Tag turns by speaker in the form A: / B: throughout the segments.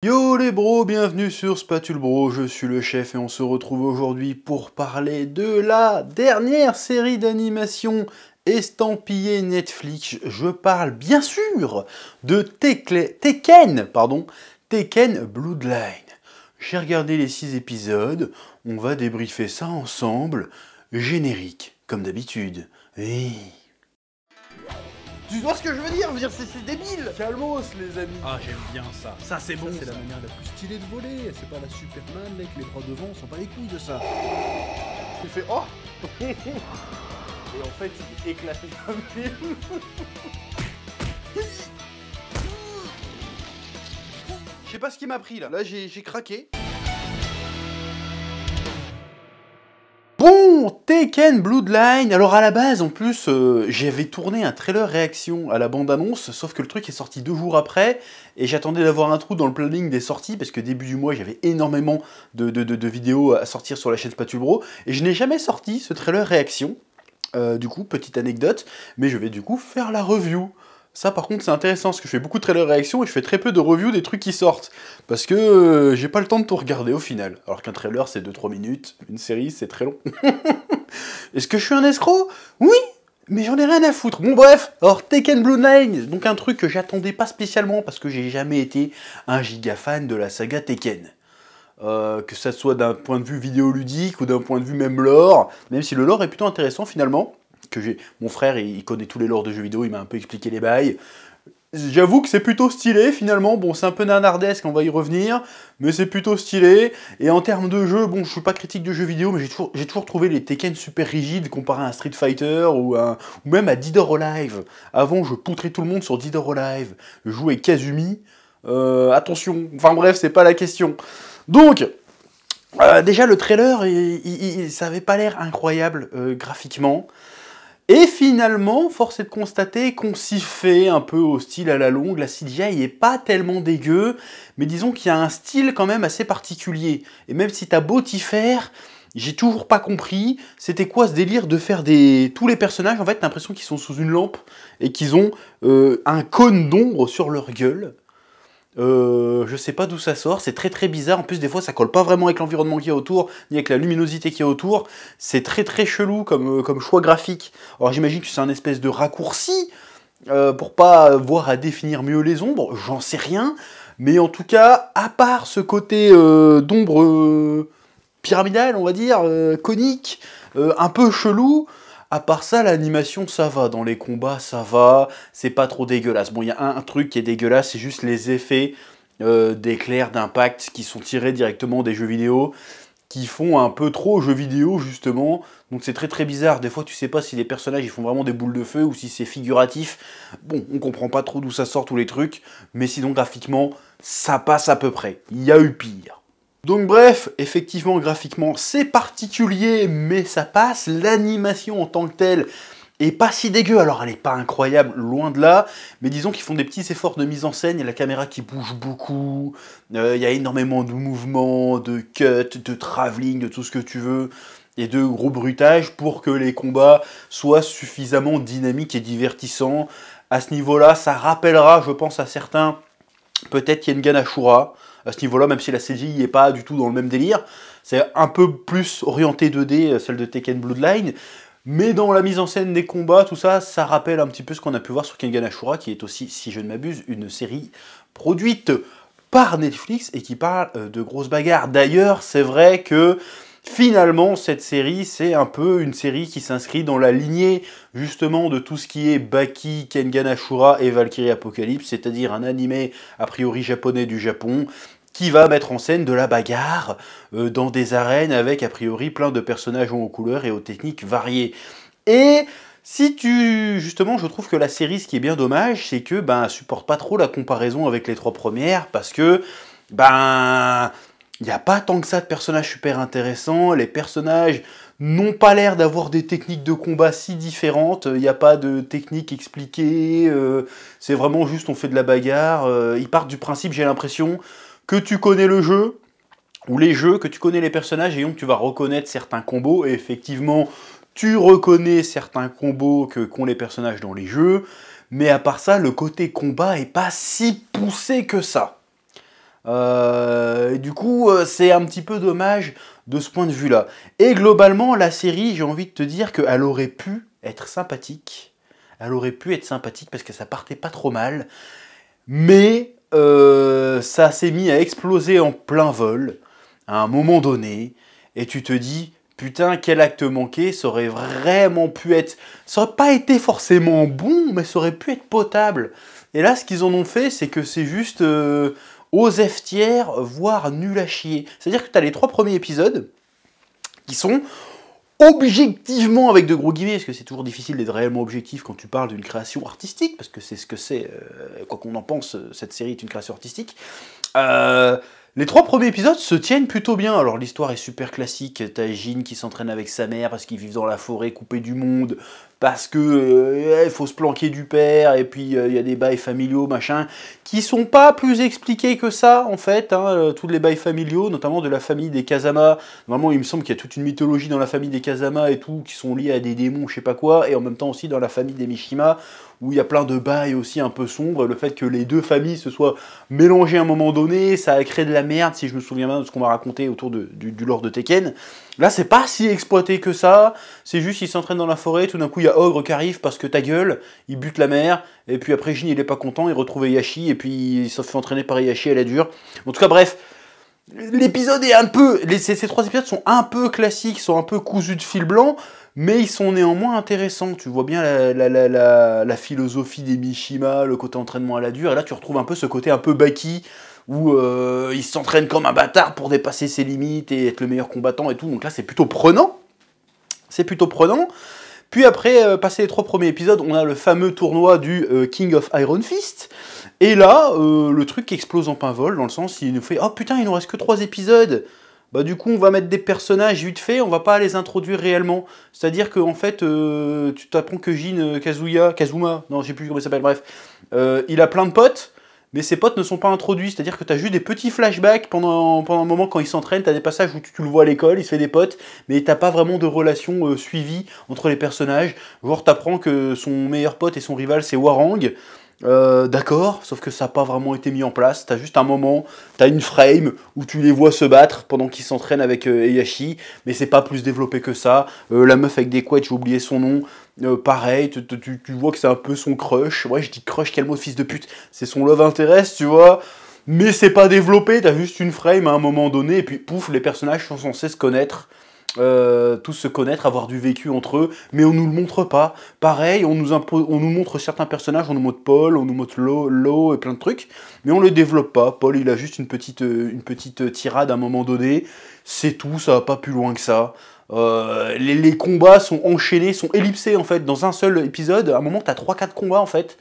A: Yo les bros, bienvenue sur Spatule Bro, je suis le chef et on se retrouve aujourd'hui pour parler de la dernière série d'animation estampillée Netflix. Je parle bien sûr de Tekken Bloodline. J'ai regardé les 6 épisodes, on va débriefer ça ensemble. Générique, comme d'habitude. Oui. Tu vois ce que je veux dire? C'est débile. Calmos les amis.
B: Ah, j'aime bien ça. Ça c'est bon.
C: C'est la manière la plus stylée de voler. C'est pas la Superman avec les bras devant, on s'en bat les couilles de ça.
A: Tu fais oh. Et en fait il est éclaté comme film. Je sais pas ce qui m'a pris là. Là j'ai craqué. Bon, Tekken Bloodline. Alors à la base, en plus, j'avais tourné un trailer réaction à la bande-annonce, sauf que le truc est sorti 2 jours après, et j'attendais d'avoir un trou dans le planning des sorties, parce que début du mois, j'avais énormément de vidéos à sortir sur la chaîne Spatule Bro, et je n'ai jamais sorti ce trailer réaction. Du coup, petite anecdote, mais je vais du coup faire la review. Ça par contre c'est intéressant parce que je fais beaucoup de trailers réactions et je fais très peu de reviews des trucs qui sortent. Parce que j'ai pas le temps de tout regarder au final. Alors qu'un trailer c'est 2-3 minutes, une série c'est très long. Est-ce que je suis un escroc? Oui, mais j'en ai rien à foutre. Bon bref, alors Tekken Bloodline, donc un truc que j'attendais pas spécialement parce que j'ai jamais été un giga fan de la saga Tekken. Que ça soit d'un point de vue vidéoludique ou d'un point de vue même lore, même si le lore est plutôt intéressant finalement. Mon frère, il connaît tous les lores de jeux vidéo, il m'a un peu expliqué les bails. J'avoue que c'est plutôt stylé finalement, bon c'est un peu nanardesque, on va y revenir, mais c'est plutôt stylé. Et en termes de jeu, bon je suis pas critique de jeux vidéo, mais j'ai toujours trouvé les Tekken super rigides comparé à un Street Fighter ou même à Dead or Alive. Avant je poutrais tout le monde sur Dead or Alive, je jouais Kazumi, attention, enfin bref c'est pas la question. Donc, déjà le trailer, ça avait pas l'air incroyable graphiquement. Et finalement, force est de constater qu'on s'y fait un peu au style à la longue. La CGI est pas tellement dégueu, mais disons qu'il y a un style quand même assez particulier. Et même si t'as beau t'y faire, j'ai toujours pas compris c'était quoi ce délire de faire tous les personnages, en fait, t'as l'impression qu'ils sont sous une lampe et qu'ils ont un cône d'ombre sur leur gueule. Je sais pas d'où ça sort, c'est très très bizarre, en plus des fois ça colle pas vraiment avec l'environnement qu'il y a autour, ni avec la luminosité qu'il y a autour, c'est très très chelou comme choix graphique. Alors j'imagine que c'est un espèce de raccourci, pour pas avoir à définir mieux les ombres, j'en sais rien, mais en tout cas, à part ce côté d'ombre pyramidale, on va dire, conique, un peu chelou, à part ça, l'animation, ça va. Dans les combats, ça va. C'est pas trop dégueulasse. Bon, il y a un truc qui est dégueulasse, c'est juste les effets d'éclairs, d'impact qui sont tirés directement des jeux vidéo, qui font un peu trop jeux vidéo, justement. Donc c'est très très bizarre. Des fois, tu sais pas si les personnages ils font vraiment des boules de feu ou si c'est figuratif. Bon, on comprend pas trop d'où ça sort tous les trucs. Mais sinon, graphiquement, ça passe à peu près. Il y a eu pire. Donc bref, effectivement, graphiquement, c'est particulier, mais ça passe. L'animation en tant que telle est pas si dégueu. Alors, elle est pas incroyable, loin de là, mais disons qu'ils font des petits efforts de mise en scène. Il y a la caméra qui bouge beaucoup, il y a énormément de mouvements, de cuts, de travelling, de tout ce que tu veux, et de gros bruitages pour que les combats soient suffisamment dynamiques et divertissants. À ce niveau-là, ça rappellera, je pense, à certains, peut-être Kengan Ashura, à ce niveau-là, même si la CGI n'est pas du tout dans le même délire. C'est un peu plus orienté 2D, celle de Tekken Bloodline. Mais dans la mise en scène des combats, tout ça, ça rappelle un petit peu ce qu'on a pu voir sur Kengan Ashura, qui est aussi, si je ne m'abuse, une série produite par Netflix et qui parle de grosses bagarres. D'ailleurs, c'est vrai que finalement, cette série, c'est un peu une série qui s'inscrit dans la lignée, justement, de tout ce qui est Baki, Kengan Ashura et Valkyrie Apocalypse, c'est-à-dire un animé, a priori japonais du Japon, qui va mettre en scène de la bagarre dans des arènes avec, a priori, plein de personnages aux couleurs et aux techniques variées. Et justement, je trouve que la série, ce qui est bien dommage, c'est que, elle supporte pas trop la comparaison avec les 3 premières, parce que, il n'y a pas tant que ça de personnages super intéressants, les personnages n'ont pas l'air d'avoir des techniques de combat si différentes, il n'y a pas de technique expliquée, c'est vraiment juste on fait de la bagarre, ils partent du principe, j'ai l'impression, que tu connais le jeu, ou les jeux, que tu connais les personnages, et donc tu vas reconnaître certains combos, et effectivement, tu reconnais certains combos qu'ont les personnages dans les jeux, mais à part ça, le côté combat est pas si poussé que ça. Et du coup, c'est un petit peu dommage de ce point de vue-là. Et globalement, la série, j'ai envie de te dire qu'elle aurait pu être sympathique. Elle aurait pu être sympathique parce que ça partait pas trop mal. Mais ça s'est mis à exploser en plein vol à un moment donné. Et tu te dis, putain, quel acte manqué. Ça aurait vraiment pu être... Ça aurait pas été forcément bon, mais ça aurait pu être potable. Et là, ce qu'ils en ont fait, c'est que c'est juste... aux F tiers, voire nul à chier. C'est-à-dire que tu as les 3 premiers épisodes qui sont objectivement, avec de gros guillemets, parce que c'est toujours difficile d'être réellement objectif quand tu parles d'une création artistique, parce que c'est ce que c'est, quoi qu'on en pense, cette série est une création artistique. Les 3 premiers épisodes se tiennent plutôt bien. Alors l'histoire est super classique, t'as Jin qui s'entraîne avec sa mère parce qu'ils vivent dans la forêt coupée du monde, parce que il faut se planquer du père, et puis il y a des bails familiaux, machin, qui sont pas plus expliqués que ça, en fait, hein, tous les bails familiaux, notamment de la famille des Kazama. Normalement, il me semble qu'il y a toute une mythologie dans la famille des Kazama et tout, qui sont liés à des démons, je sais pas quoi, et en même temps aussi dans la famille des Mishima, où il y a plein de bails aussi un peu sombres. Le fait que les 2 familles se soient mélangées à un moment donné, ça a créé de la merde, si je me souviens bien de ce qu'on m'a raconté autour du lore de Tekken. Là, c'est pas si exploité que ça, c'est juste ils s'entraînent dans la forêt, tout d'un coup il y a Ogre qui arrive parce que ta gueule, il bute la mère, et puis après Jin il est pas content, il retrouve Heihachi, et puis il se fait entraîner par Heihachi à la dure. En tout cas, bref, l'épisode est un peu... Ces 3 épisodes sont un peu classiques, sont un peu cousus de fil blanc, mais ils sont néanmoins intéressants. Tu vois bien la philosophie des Mishima, le côté entraînement à la dure, et là tu retrouves un peu ce côté un peu Baki, où il s'entraîne comme un bâtard pour dépasser ses limites et être le meilleur combattant et tout. Donc là, c'est plutôt prenant. C'est plutôt prenant. Puis après, passé les 3 premiers épisodes, on a le fameux tournoi du King of Iron Fist. Et là, le truc explose en pain vol, dans le sens, il nous fait « Oh putain, il nous reste que 3 épisodes !» Bah du coup, on va mettre des personnages vite fait, on va pas les introduire réellement. C'est-à-dire qu'en fait, tu t'apprends que Jin Kazuma, non, je sais plus comment il s'appelle, bref, il a plein de potes, mais ses potes ne sont pas introduits, c'est-à-dire que tu as juste des petits flashbacks pendant un moment quand il s'entraîne, tu as des passages où tu le vois à l'école, il se fait des potes, mais t'as pas vraiment de relation suivie entre les personnages. Genre, t'apprends que son meilleur pote et son rival, c'est Warang. D'accord, sauf que ça n'a pas vraiment été mis en place. T'as juste un moment, t'as une frame où tu les vois se battre pendant qu'ils s'entraînent avec Heihachi, mais c'est pas plus développé que ça. La meuf avec des couettes, j'ai oublié son nom. Pareil, tu vois que c'est un peu son crush. Ouais, je dis crush, quel mot de fils de pute. C'est son love interest, tu vois. Mais c'est pas développé, t'as juste une frame à un moment donné, et puis pouf, les personnages sont censés se connaître. Tous se connaître, avoir du vécu entre eux, mais on nous le montre pas. Pareil, on nous montre certains personnages, on nous montre Paul, on nous montre Lo et plein de trucs, mais on le développe pas. Paul, il a juste une petite tirade à un moment donné, c'est tout, ça va pas plus loin que ça. Les combats sont enchaînés, sont ellipsés en fait, dans un seul épisode. À un moment, t'as 3-4 combats en fait.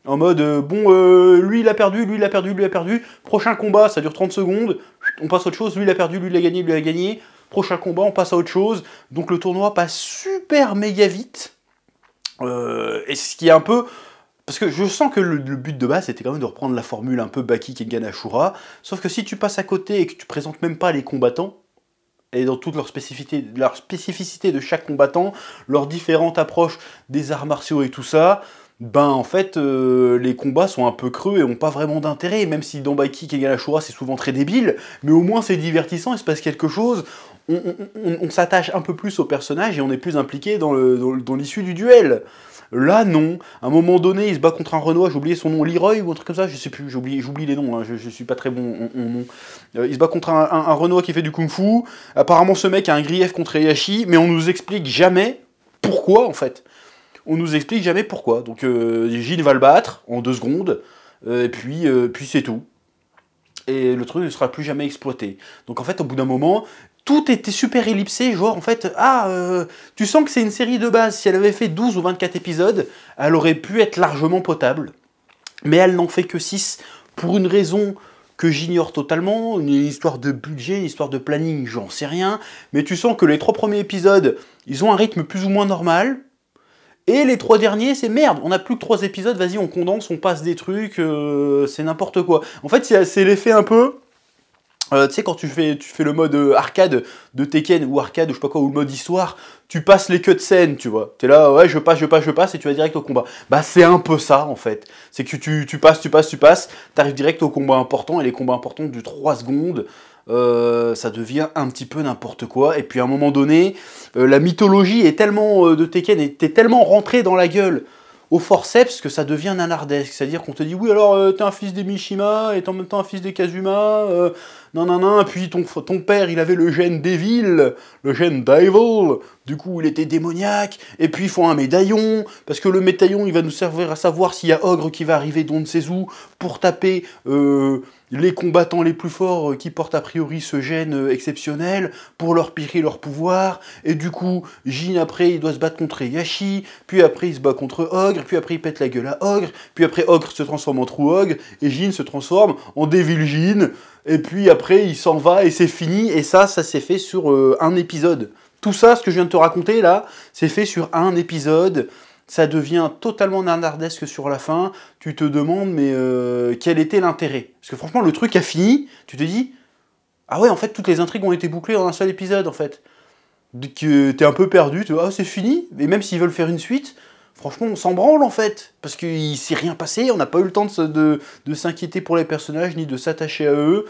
A: En mode, lui il a perdu, lui il a perdu, lui il a perdu. Prochain combat, ça dure 30 secondes. On passe à autre chose, lui il a perdu, lui il a gagné, lui il a gagné. Prochain combat, on passe à autre chose. Donc le tournoi passe super méga vite. Et ce qui est un peu... Parce que je sens que le but de base, c'était quand même de reprendre la formule un peu Baki Kengan Ashura. Sauf que si tu passes à côté et que tu présentes même pas les combattants, et dans toute leur spécificité de chaque combattant, leurs différentes approches des arts martiaux et tout ça, ben en fait, les combats sont un peu creux et ont pas vraiment d'intérêt, même si dans Baki Kengan Ashura c'est souvent très débile, mais au moins c'est divertissant, il se passe quelque chose, on s'attache un peu plus au personnage et on est plus impliqué dans l'issue du duel. Là, non. À un moment donné, il se bat contre un Renoir, j'ai oublié son nom, Leroy ou un truc comme ça, je sais plus, j'oublie les noms, hein, je suis pas très bon en nom. Il se bat contre un Renoir qui fait du kung-fu. Apparemment, ce mec a un grief contre Heihachi, mais on nous explique jamais pourquoi, en fait. On nous explique jamais pourquoi. Donc, Jin va le battre en 2 secondes, et puis c'est tout. Et le truc ne sera plus jamais exploité. Donc, en fait, au bout d'un moment... Tout était super ellipsé, genre en fait, tu sens que c'est une série de base, si elle avait fait 12 ou 24 épisodes, elle aurait pu être largement potable, mais elle n'en fait que 6, pour une raison que j'ignore totalement, une histoire de budget, une histoire de planning, j'en sais rien, mais tu sens que les 3 premiers épisodes, ils ont un rythme plus ou moins normal, et les 3 derniers, c'est merde, on n'a plus que 3 épisodes, vas-y on condense, on passe des trucs, c'est n'importe quoi. En fait, c'est l'effet un peu... Tu sais, quand tu fais le mode arcade de Tekken, ou arcade, ou je sais pas quoi, ou le mode histoire, tu passes les cutscenes, tu vois. T'es là, ouais, je passe, et tu vas direct au combat. Bah, c'est un peu ça, en fait. C'est que tu passes, t'arrives direct au combat important, et les combats importants du 3 secondes, ça devient un petit peu n'importe quoi. Et puis, à un moment donné, la mythologie est tellement, de Tekken, était tellement rentrée dans la gueule au forceps que ça devient nanardesque. C'est-à-dire qu'on te dit, oui, alors, t'es un fils des Mishima, et en même temps un fils des Kazuma, non, puis ton père, il avait le gène Devil, le gène Devil, du coup, il était démoniaque, et puis il faut un médaillon, parce que le médaillon, il va nous servir à savoir s'il y a Ogre qui va arriver d'on ne sait où, pour taper les combattants les plus forts qui portent a priori ce gène exceptionnel, pour leur piquer leur pouvoir, et du coup, Jin, après, il doit se battre contre Yashi, puis après, il se bat contre Ogre, puis après, il pète la gueule à Ogre, puis après, Ogre se transforme en True Ogre, et Jin se transforme en Devil Jin, et puis après, il s'en va, et c'est fini, et ça s'est fait sur un épisode. Tout ça, ce que je viens de te raconter, là, c'est fait sur un épisode. Ça devient totalement nanardesque sur la fin. Tu te demandes, mais quel était l'intérêt? Parce que franchement, le truc a fini, tu te dis, ah ouais, en fait, toutes les intrigues ont été bouclées en un seul épisode, en fait. T'es un peu perdu, tu vois, ah, c'est fini. Et même s'ils veulent faire une suite, franchement, on s'en branle, en fait. Parce qu'il s'est rien passé, on n'a pas eu le temps de s'inquiéter pour les personnages, ni de s'attacher à eux.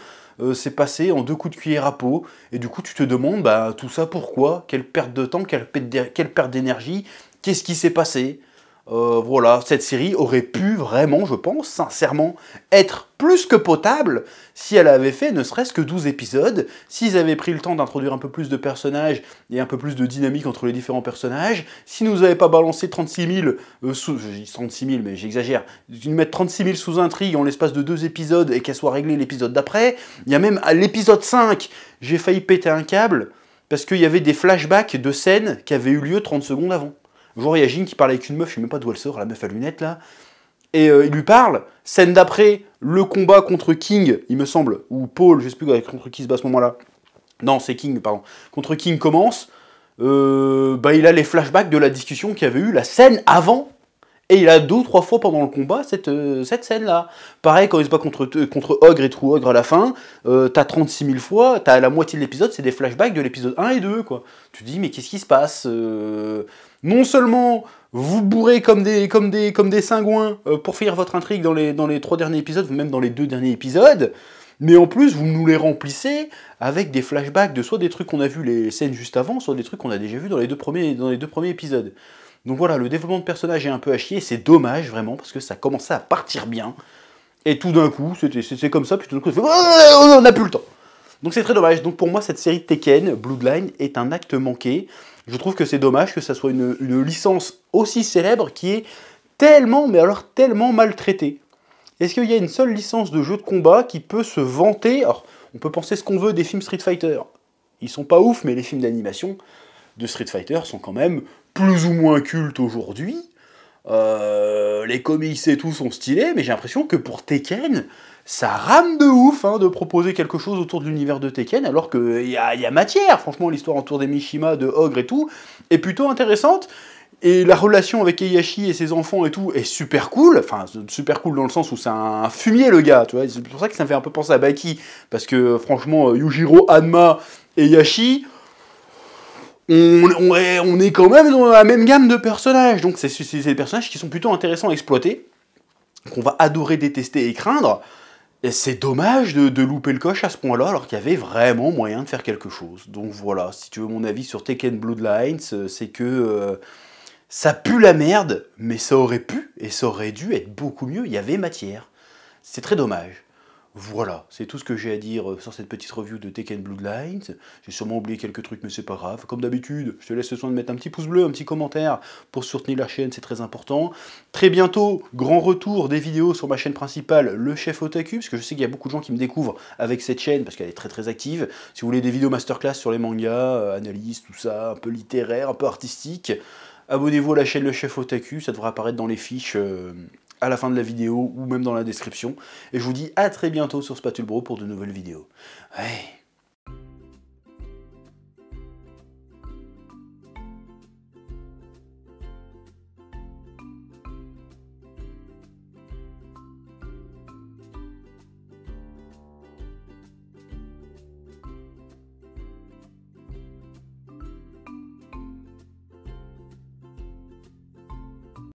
A: C'est passé en 2 coups de cuillère à peau, et du coup tu te demandes, bah, tout ça pourquoi? Quelle perte de temps, quelle perte d'énergie, qu'est-ce qui s'est passé? Voilà, cette série aurait pu vraiment, je pense, sincèrement, être plus que potable si elle avait fait ne serait-ce que 12 épisodes, s'ils avaient pris le temps d'introduire un peu plus de personnages et un peu plus de dynamique entre les différents personnages, s'ils nous avaient pas balancé 36 000, je dis 36 000 mais j'exagère, ils mettent 36 000 sous intrigue en l'espace de 2 épisodes et qu'elle soit réglée l'épisode d'après. Il y a même à l'épisode 5, j'ai failli péter un câble parce qu'il y avait des flashbacks de scènes qui avaient eu lieu 30 secondes avant. Genre, il y a Jin qui parle avec une meuf, je sais même pas d'où elle sort, la meuf à lunettes là, et il lui parle. Scène d'après, le combat contre King, il me semble, ou Paul, je sais plus contre qui se bat à ce moment-là. Non, c'est King, pardon. Contre King commence, bah, il a les flashbacks de la discussion qu'il y avait eu, la scène avant, et il a 2 ou 3 fois pendant le combat cette scène-là. Pareil, quand il se bat contre Ogre et True Ogre à la fin, t'as 36 000 fois, t'as la moitié de l'épisode, c'est des flashbacks de l'épisode 1 et 2, quoi. Tu te dis, mais qu'est-ce qui se passe? Non seulement vous bourrez comme des cingouins pour finir votre intrigue dans les 3 derniers épisodes, même dans les 2 derniers épisodes, mais en plus vous nous les remplissez avec des flashbacks de soit des trucs qu'on a vu les scènes juste avant, soit des trucs qu'on a déjà vu dans les deux premiers épisodes. Donc voilà, le développement de personnage est un peu à chier, c'est dommage vraiment, parce que ça commençait à partir bien, et tout d'un coup, c'est comme ça, puis tout d'un coup, on n'a plus le temps. Donc c'est très dommage. Donc pour moi, cette série Tekken, Bloodline, est un acte manqué. Je trouve que c'est dommage que ça soit une licence aussi célèbre qui est tellement, mais alors tellement maltraitée. Est-ce qu'il y a une seule licence de jeu de combat qui peut se vanter? Alors, on peut penser ce qu'on veut des films Street Fighter. Ils sont pas ouf, mais les films d'animation de Street Fighter sont quand même plus ou moins cultes aujourd'hui. Les comics et tout sont stylés, mais j'ai l'impression que pour Tekken, ça rame de ouf hein, de proposer quelque chose autour de l'univers de Tekken, alors qu'il y a matière. Franchement, l'histoire autour des Mishima, de Ogre et tout, est plutôt intéressante. Et la relation avec Heihachi et ses enfants et tout est super cool. Enfin, super cool dans le sens où c'est un fumier, le gars, tu vois. C'est pour ça que ça me fait un peu penser à Baki. Parce que, franchement, Yujiro, Hanma et Heihachi, on est quand même dans la même gamme de personnages. Donc, c'est des personnages qui sont plutôt intéressants à exploiter, qu'on va adorer, détester et craindre. Et c'est dommage de louper le coche à ce point-là, alors qu'il y avait vraiment moyen de faire quelque chose. Donc voilà, si tu veux mon avis sur Tekken Bloodlines, c'est que ça pue la merde, mais ça aurait pu et ça aurait dû être beaucoup mieux, il y avait matière. C'est très dommage. Voilà, c'est tout ce que j'ai à dire sur cette petite review de Tekken Bloodlines. J'ai sûrement oublié quelques trucs, mais c'est pas grave. Comme d'habitude, je te laisse le soin de mettre un petit pouce bleu, un petit commentaire pour soutenir la chaîne, c'est très important. Très bientôt, grand retour des vidéos sur ma chaîne principale, Le Chef Otaku, parce que je sais qu'il y a beaucoup de gens qui me découvrent avec cette chaîne, parce qu'elle est très très active. Si vous voulez des vidéos masterclass sur les mangas, analyses, tout ça, un peu littéraire, un peu artistique, abonnez-vous à la chaîne Le Chef Otaku, ça devrait apparaître dans les fiches à la fin de la vidéo ou même dans la description. Et je vous dis à très bientôt sur Spatule Bro pour de nouvelles vidéos. Ouais.